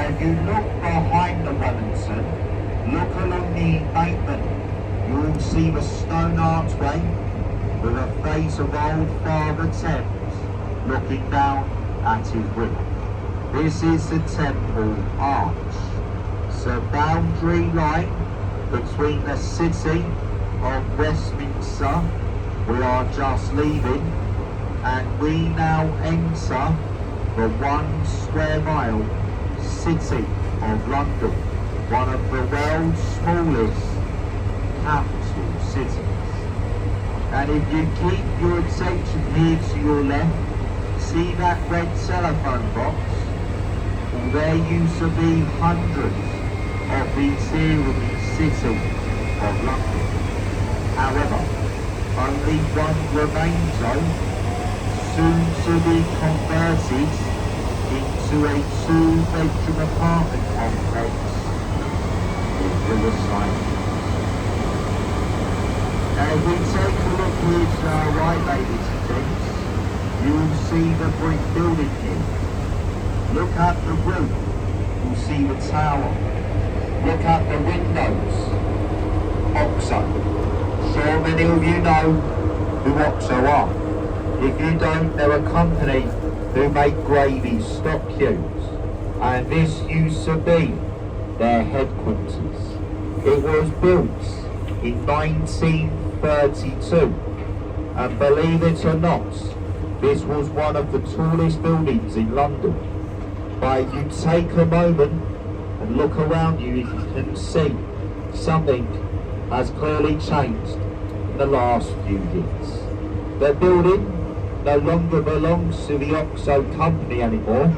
Now if you look behind the Wellington, look along the embankment, you'll see the stone archway with a face of old Father Thames looking down at his river. This is the Temple Arch. It's a boundary line between the city of Westminster, we are just leaving, and we now enter the 1 square mile city of London, one of the world's smallest capital cities. And if you keep your attention here to your left, see that red telephone box? Well, there used to be hundreds of these here in the city of London. However, only one remains though, soon to be converted into a 2-bedroom apartment complex in Riverside. Now if we take a look here to our right, ladies and gents, you will see the brick building here. Look at the roof, you'll see the tower. Look at the windows. OXO. So many of you know who OXO are. If you don't, they're a company who make gravy stock cubes. And this used to be their headquarters. It was built in 1932. And believe it or not, this was one of the tallest buildings in London. But if you take a moment and look around you, you can see something has clearly changed in the last few years. The building no longer belongs to the OXO company anymore,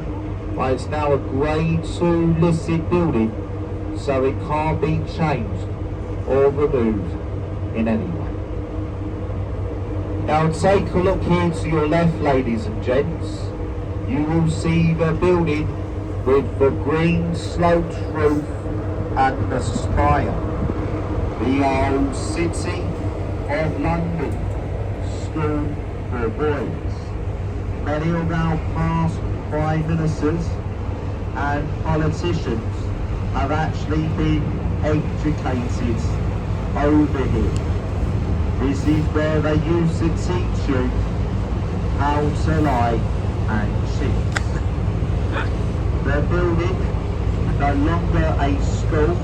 but it's now a Grade 2 listed building, so it can't be changed or removed in any way. Now take a look here to your left, ladies and gents. You will see the building with the green sloped roof and the spire. The old City of London School for Boys. Many of our past prime ministers and politicians have actually been educated over here. This is where they used to teach you how to lie and cheat. The building, no longer a school,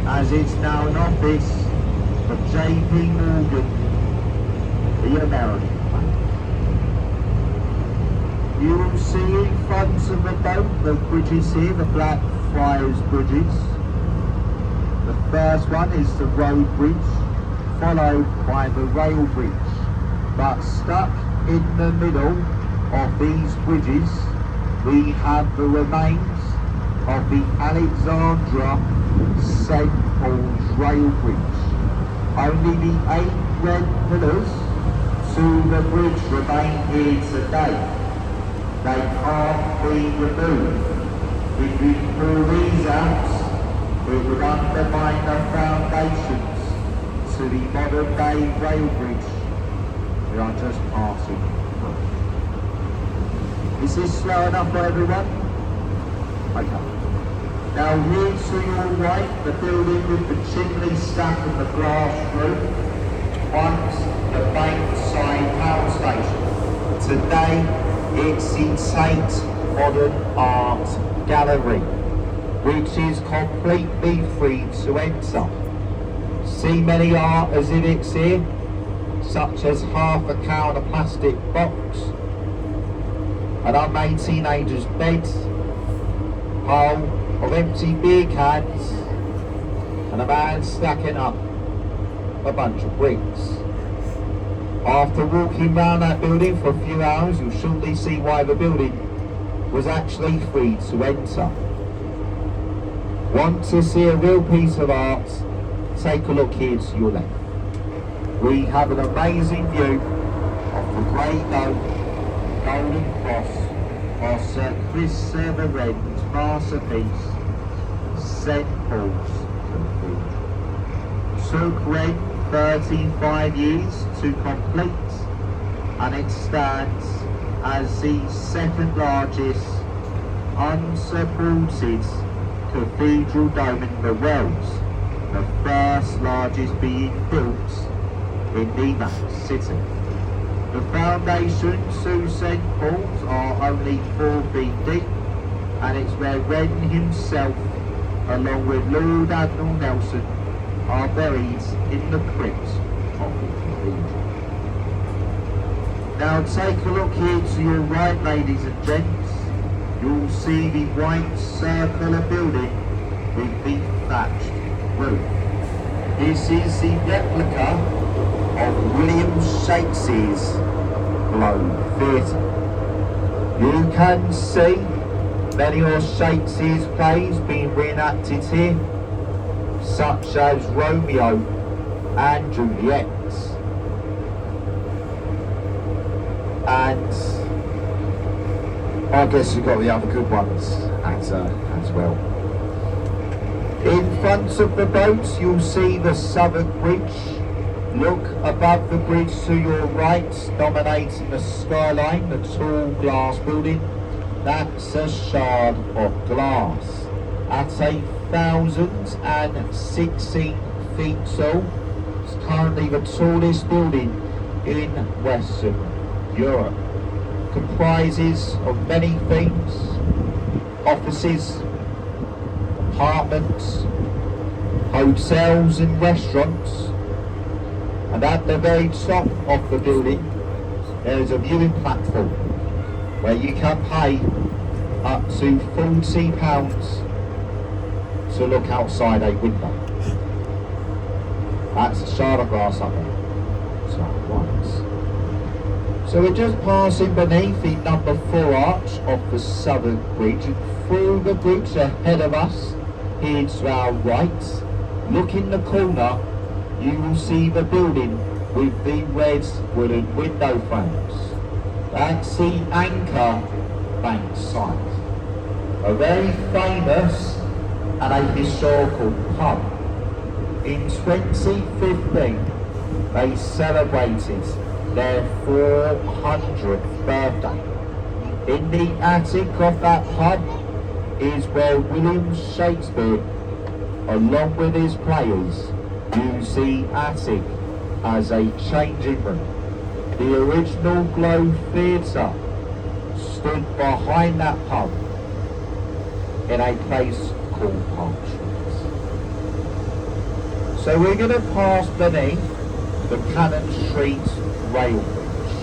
as it's now an office of JP Morgan, the American bank. You will see in front of the boat the bridges here, the Blackfriars bridges. The first one is the road bridge, followed by the rail bridge. But stuck in the middle of these bridges, we have the remains of the Alexandra St. Paul's rail bridge. Only the 8 red pillars to the bridge remain here today. They can't be removed. If you pull these out, it would undermine the foundations to the modern day rail bridge we are just passing. Is this slow enough for everyone? Okay. Now here to your right, the building with the chimney stack and the glass roof, once the Bankside Power Station. Today it's the Tate Modern Art Gallery, which is completely free to enter. See many art exhibits here, such as half a cow in a plastic box, an unmade teenager's bed, pile of empty beer cans, and a man stacking up a bunch of bricks. After walking round that building for a few hours, you'll shortly see why the building was actually free to enter. Want to see a real piece of art? Take a look here to your left. We have an amazing view of the Great Golden Cross of Sir Chris Severen's masterpiece, St. Paul's Cathedral. Took Red 35 years to complete, and it stands as the second largest unsupported cathedral dome in the world, the first largest being built in the city. The foundations to St. Paul's are only 4 feet deep, and it's where Wren himself, along with Lord Admiral Nelson, are buried in the crypt of the cathedral. Now take a look here to your right, ladies and gents. You'll see the white circular building with the thatched roof. This is the replica of William Shakespeare's Globe Theatre. You can see many of Shakespeare's plays being reenacted here, such as Romeo and Juliet. And I guess we've got the other good ones as well. In front of the boat, you'll see the Southwark Bridge. Look above the bridge to your right, dominating the skyline, the tall glass building. That's a shard of glass. At 1,016 feet tall, it's currently the tallest building in Western Europe. Comprises of many themes, offices, apartments, hotels and restaurants, and at the very top of the building there is a viewing platform where you can pay up to £40 to look outside a window. That's a shard of glass up there. So, so we're just passing beneath the number 4 arch of the Southwark Bridge, and through the bridge ahead of us, here to our right, look in the corner, you will see the building with the red wooden window frames. That's the Anchor Bank site, a very famous and a historical pub. In 2015, they celebrated their 400th birthday. In the attic of that pub is where William Shakespeare, along with his players, used the attic as a changing room. The original Globe Theatre stood behind that pub in a place called Park Street. So we're going to pass beneath the Cannon Street rail bridge.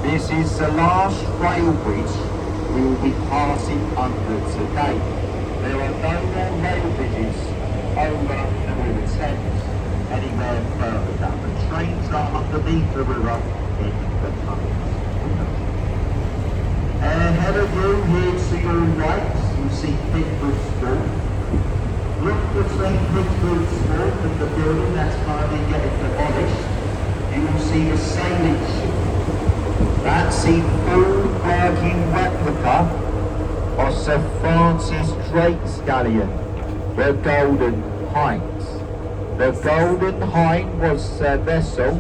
This is the last rail bridge we will be passing under today. There are no more rail bridges over the River Thames anywhere further down. The trains are underneath the river in the tunnels. Ahead of you, here to your right, you see Pittsburgh School. Look between Pittsburgh School and the building that's currently getting demolished. You will see a sailing ship. That's the full working replica of Sir Francis Drake's galleon, the Golden Hind. The Golden Hind was the vessel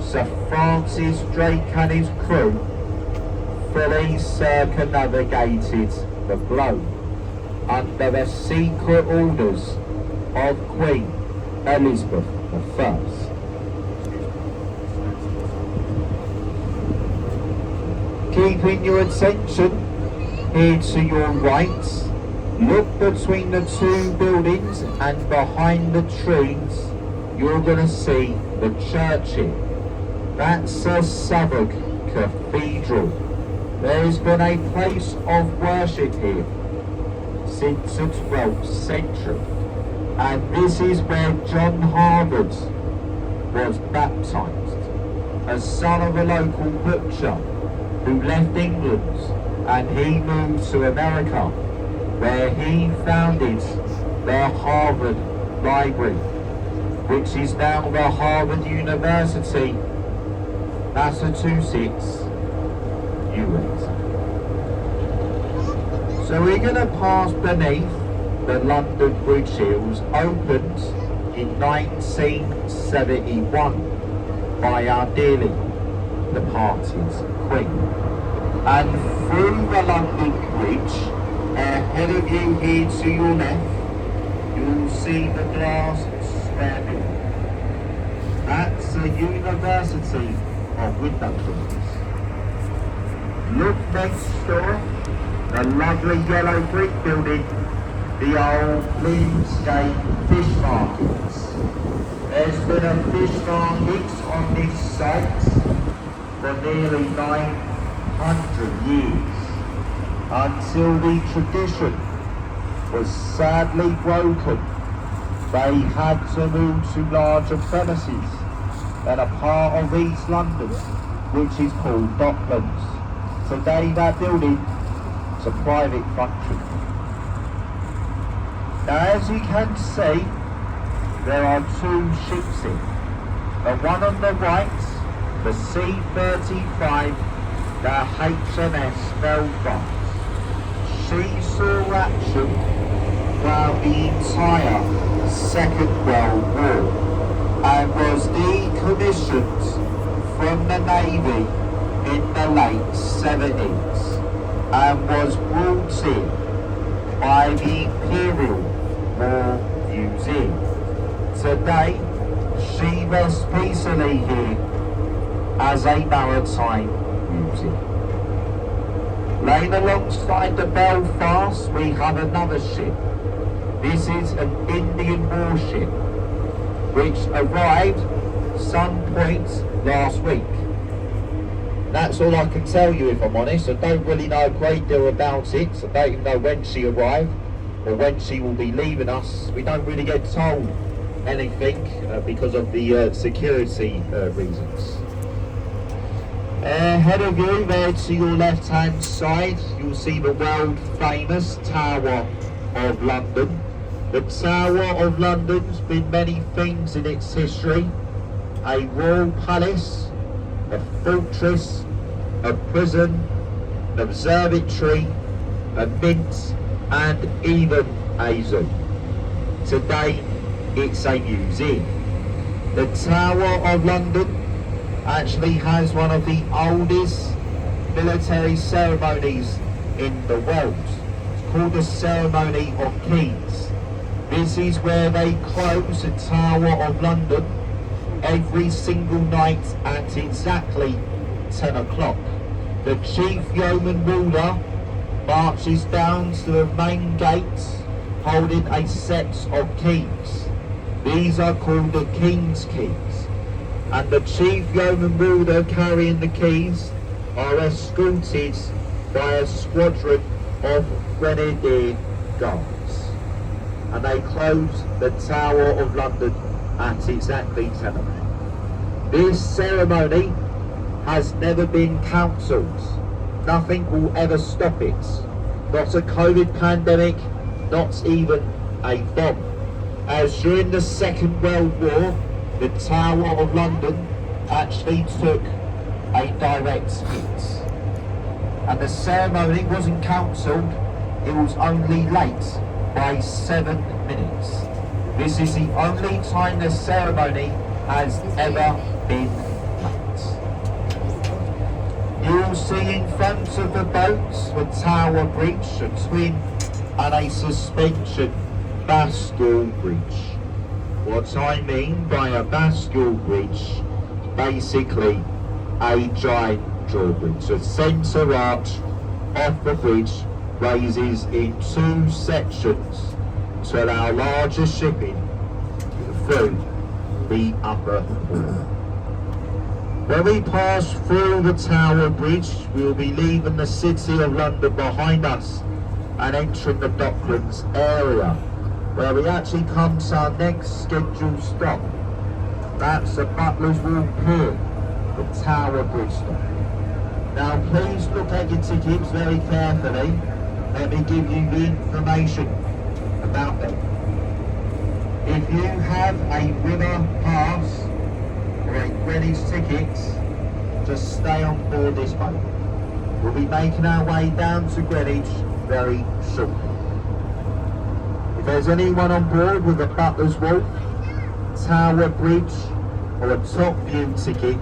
Sir Francis Drake and his crew fully circumnavigated the globe under the secret orders of Queen Elizabeth I. Keeping your attention here to your right, look between the 2 buildings and behind the trees, you're going to see the church here. That's the Southwark Cathedral. There's been a place of worship here since the 12th century, and this is where John Harvard was baptised, a son of a local butcher who left England and he moved to America, where he founded the Harvard Library, which is now the Harvard University, Massachusetts, USA. So we're going to pass beneath the London Bridge Hills, opened in 1971 by our dearly departed Queen. And through the London Bridge, Ahead of you here to your left, you'll see the glass square building. That's the University of Windows. Look next door, the lovely yellow brick building, the old Bloomsgate fish markets. There's been a fish market on this site for nearly 900 years, until the tradition was sadly broken. They had to move to larger premises and a part of East London, which is called Docklands. Today that building is a private function. Now, as you can see, there are two ships in. The one on the right, the C-35, the HMS Belfast. She saw action throughout the entire Second World War and was decommissioned from the Navy in the late 70s and was brought in by the Imperial War Museum. Today, she rests peacefully here as a maritime museum. Laying alongside the Belfast, we have another ship. This is an Indian warship which arrived some point last week. That's all I can tell you, if I'm honest. I don't really know a great deal about it. I don't even know when she arrived or when she will be leaving us. We don't really get told anything because of the security reasons. Ahead of you, there to your left hand side, you'll see the world famous Tower of London. The Tower of London's been many things in its history: a royal palace, a fortress, a prison, an observatory, a mint, and even a zoo. Today, it's a museum. The Tower of London actually has one of the oldest military ceremonies in the world. It's called the Ceremony of Keys. This is where they close the Tower of London every single night at exactly 10 o'clock. The Chief Yeoman Warder marches down to the main gates holding a set of keys. These are called the King's Keys, and the Chief Yeoman Warder carrying the keys are escorted by a squadron of Grenadier Guards, and they close the Tower of London at exactly 10 o'clock. This ceremony has never been cancelled. Nothing will ever stop it. Not a COVID pandemic, not even a bomb. As during the Second World War, the Tower of London actually took a direct hit. And the ceremony wasn't cancelled, it was only late by 7 minutes. This is the only time the ceremony has ever been late. You'll see in front of the boats the Tower Bridge, a twin and a suspension bascule bridge. What I mean by a bascule bridge, basically a giant drawbridge. The centre arch of the bridge raises in two sections to allow larger shipping through the upper wall. When we pass through the Tower Bridge, we will be leaving the City of London behind us and entering the Docklands area, where we actually come to our next scheduled stop. That's the Butler's Wall Pier, the Tower Bridge stop. Now please look at your tickets very carefully. Let me give you the information about them. If you have a river pass or a Greenwich ticket, just stay on board this boat. We'll be making our way down to Greenwich very shortly. If there's anyone on board with a Butler's Wall, Tower Bridge or a Top View ticket,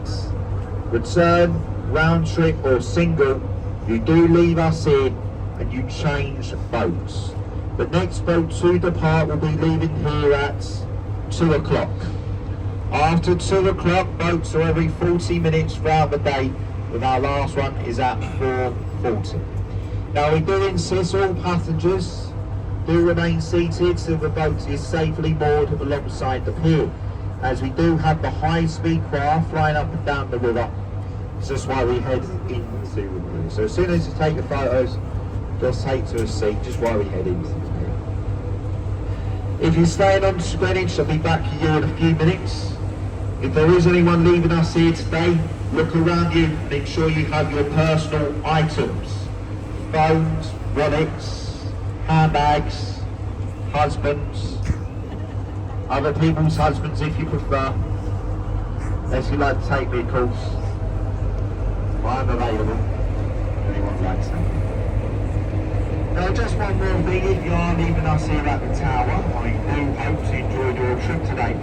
return, round trip or single, you do leave us here and you change boats. The next boat to depart will be leaving here at 2 o'clock. After 2 o'clock, boats are every 40 minutes throughout the day, with our last one is at 4:40. Now we do insist all passengers do remain seated so the boat is safely moored alongside the pier, as we do have the high-speed craft flying up and down the river. It's just why we head into the pier. So as soon as you take the photos, just take to a seat just while we head into the pier. If you're staying on Greenwich, I'll be back here in a few minutes. If there is anyone leaving us here today, look around you, make sure you have your personal items. Phones, wallets, handbags, husbands, other people's husbands if you prefer. Unless you'd like to take me, of course. I'm available. Anyone like to take me? Just one more thing, if you are leaving us here at the tower, I do hope you enjoyed your trip today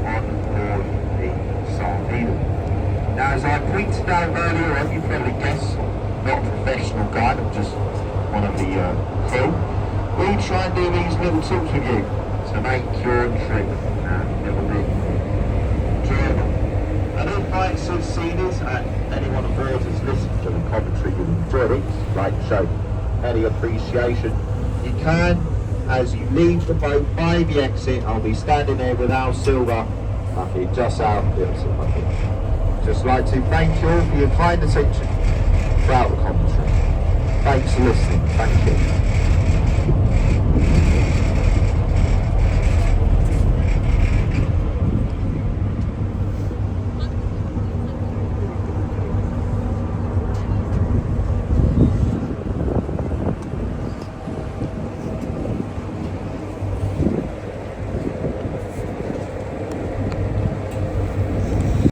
on board the Sardine. Now, as I pointed out earlier on, you probably guessed, not a professional guide, I'm just one of the crew. We try and do these little talks with you to make your trip a little bit enjoyable. And if by succeeders and anyone aboard has listened to the commentary you enjoyed it, like to show any appreciation, you can, as you leave the boat by the exit, I'll be standing there with our silver bucket, just our little silver bucket. Just like to thank you all for your kind attention throughout the commentary. Thanks for listening. Thank you.